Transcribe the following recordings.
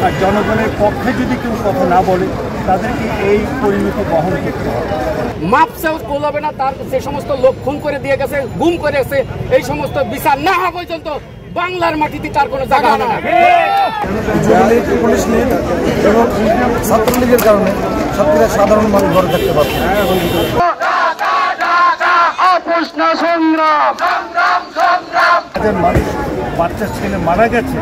আর জনগণের পক্ষে যদি কেউ কথা না বলে তাদেরকে এই পরিণতি বহন করতে হবে। মাপ চাও করবে না, তার যে সমস্ত লোক খুন করে দিয়ে গেছে, গুম করে গেছে, এই সমস্ত বিচার না হওয়া পর্যন্ত বাংলার মাটিতে তার কোনো জায়গা না। পুলিশ নেই এবং ছাত্রলীগের কারণে ছাত্রীরা সাধারণ মানুষ ঘরে থাকতে পারছে। মানুষ বাচ্চা ছেলে মারা গেছে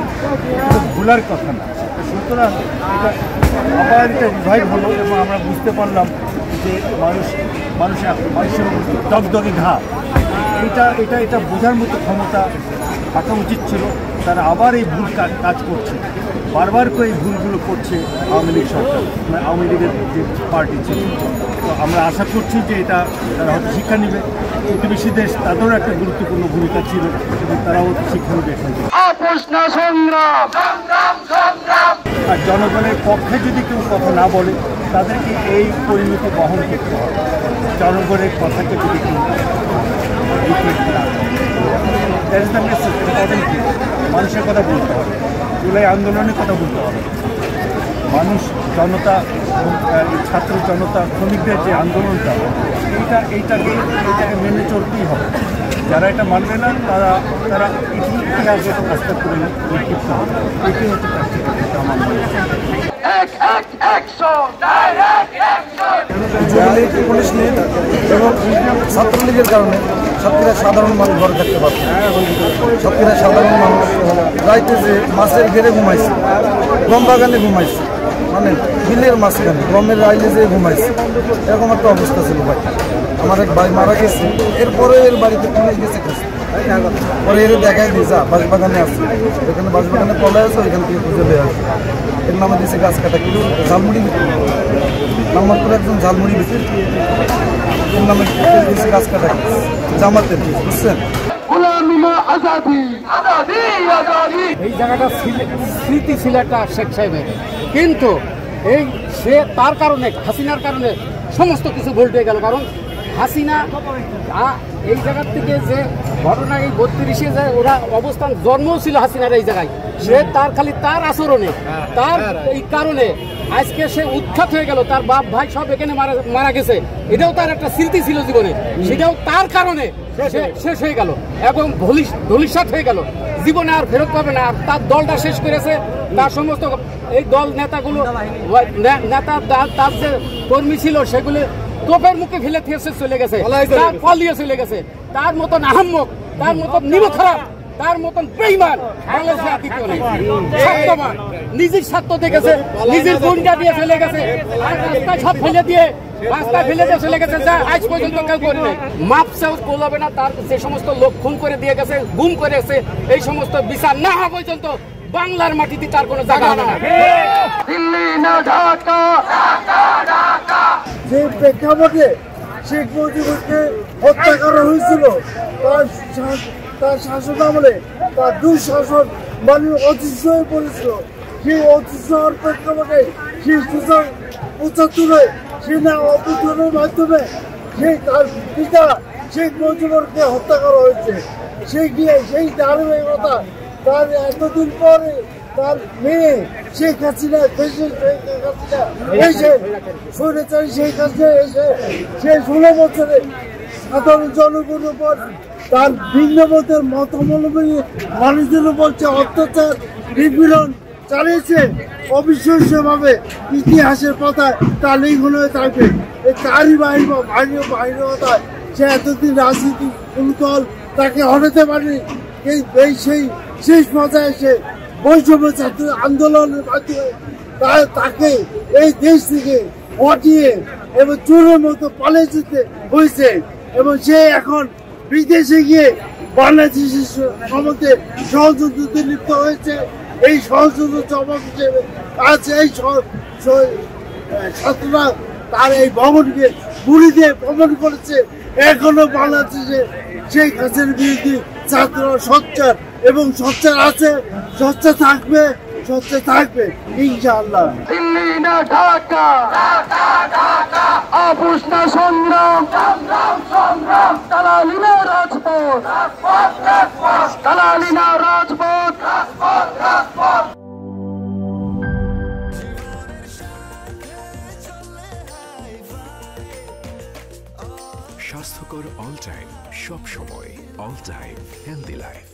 ভুলার কথা না, সুতরাং এটা আবার এটা রিভাইভ হলো এবং আমরা বুঝতে পারলাম যে মানুষের দগদগে ঘা, এটা বোঝার মতো ক্ষমতা থাকা উচিত ছিল। তারা আবার এই ভুল কাজ করছে, বারবার করে এই ভুলগুলো করছে আওয়ামী লীগ সরকার, আওয়ামী লীগের যে পার্টি ছিল। তো আমরা আশা করছি যে এটা তারা হয়তো শিক্ষা নেবে। প্রতিবেশী দেশ তাদেরও একটা গুরুত্বপূর্ণ ভূমিকা ছিল এবং তারাও শিক্ষা নেবে। আর জনগণের পক্ষে যদি কেউ কথা না বলে তাদেরকে এই পরিণতি বহন করতে হবে। জনগণের কথাকে যদি কেউ মানুষের কথা বলতে হবে, জুলাই আন্দোলনের কথা বলতে হবে। মানুষ জনতা, ছাত্র জনতা, শ্রমিকদের যে আন্দোলনটা, এইটাকে মেনে চলতেই হবে। যারা এটা মানবে না তারা ইতিহাসে কাজটা করে লিখতে হবে। এটি হচ্ছে আমার পুলিশ নেই এবং ছাত্রলীগের কারণে ছাত্রীরা সাধারণ মানুষ ঘরে থাকতে পারছে। ছাত্রীরা সাধারণ মানুষ রাইতে যে মাছের ঘেরে ঘুমাইছে, গম বাগানে ঘুমাইছে, মানে বিলের মাঝখানে গমের রাইলে যে ঘুমাইছে, এরকম একটা অবস্থা ছিল ভাই। আমার এক ভাই মারা গেছে, এরপরে এর বাড়িতে পুলিশ গেছে খুঁজতে, পরে এর দেখাই দিয়ে যা বাঁশবাগানে আসছে, এখানে বাঁশবাগানে পলে আছে, ওইখান থেকে খুঁজে নিয়ে আসছে। এর নামে দিয়েছে গাছ কাটা, কিন্তু ঝালমুড়ি বিক্রি, নাম্বার করে একজন ঝালমুড়ি বিক্রি, এর নামে দিয়েছে গাছ কাটা, জামাতের, বুঝছেন? এই জায়গাটা স্মৃতি ছিল একটা শেখ সাহেবের, কিন্তু সে তার কারণে, হাসিনার কারণে সমস্ত কিছু ভুলটে গেল। কারণ হাসিনা এই জায়গার থেকে যে ঘটনা, এই 32-এ যে ওরা অবস্থান জন্মও ছিল হাসিনার এই জায়গায়, সে তার আচরণে, তার এই কারণে আজকে সে উৎখাত হয়ে গেল। তার বাপ ভাই সব এখানে মারা গেছে, এটাও তার একটা স্মৃতি ছিল জীবনে, সেটাও তার কারণে শেষ হয়ে গেল এবং ধূলিসাৎ হয়ে গেল, জীবনে আর ফেরত পাবে না। আর তার দলটা শেষ করেছে, তার সমস্ত এই দল নেতাগুলো, নেতা তার যে কর্মী ছিল সেগুলো তোপের মুখে ফেলে চলে গেছে, পালিয়ে চলে গেছে। তার মতন আহাম্মক, তার মতন নিরক্ষরাপ, তার মতন বেঈমান বাংলাদেশে আর দ্বিতীয় নেই। স্বার্থবান, নিজের স্বার্থ দেখেছে, নিজের গুণটা দিয়ে চলে গেছে, আর রাস্তায় সব ফেলে দিয়ে চলে গেছে, যা আজ পর্যন্ত কেউ করে নেই। মাপ চাও করবে না, তার যে সমস্ত লোক খুন করে দিয়ে গেছে, গুম করে গেছে, এই সমস্ত বিচার না হওয়া পর্যন্ত বাংলার মাটিতে তার কোনো জায়গা না। দিল্লি না ঢাকা, যে প্রেক্ষাপটে শেখ মুজিবুরকে হত্যা করা হয়েছিল, তার শাসন আমলে তার দুঃশাসন মানুষ অতিষ্ঠ হয়ে পড়েছিল। সেই অতিষ্ঠ হওয়ার প্রেক্ষাপটে সেই 1975 সেনা অভ্যুত্থানের মাধ্যমে তার পিতা শেখ মুজিবুরকে হত্যা করা হয়েছে। সেই ধারাবাহিকতা তার এতদিন পরে তার মেয়ে শেখ হাসিনা এসে স্বৈরাচারী শেখ হাসিনা এসে সে 16 বছরে সাধারণ জনগণের উপর তার ভিন্ন মতাবলম্বী মানুষদের উপর যে অত্যাচার নিপীড়ন চালিয়েছে, অবিশ্বাস্যভাবে ইতিহাসের পাতায় তার লিখন হয়ে থাকবে। তারই বাহিনীয়তায় সে এতদিন রাজনীতি দল তাকে হটাতে পারেনি। সেই শেষ পর্যায়ে এসে বৈষম্য ছাত্র আন্দোলনের মাধ্যমে তাকে এই দেশ থেকে হটিয়ে এবং চোরের মতো পালিয়ে যেতে হয়েছে এবং সে এখন বিদেশে গিয়ে বাংলাদেশের সম্বন্ধে ষড়যন্ত্রতে লিপ্ত হয়েছে। এই ষড়যন্ত্র জবাব হিসেবে আজ এই ছাত্ররা তার এই ভবনকে গুলি দিয়ে ভ্রমণ করেছে। এখনো বাংলাদেশে শেখ হাসিনার বিরুদ্ধে ছাত্ররা সোচ্চার এবং সোচ্চার আছে, সোচ্চার থাকবে ইনশাআল্লাহ। দিল্লি না ঢাকা, আপোষ না সংগ্রাম, দালালি না রাজপথ, দালালি না রাজপথ। স্বাস্থ্যকর অল টাইম, সব সময় অল টাইম হেলদি লাইফ।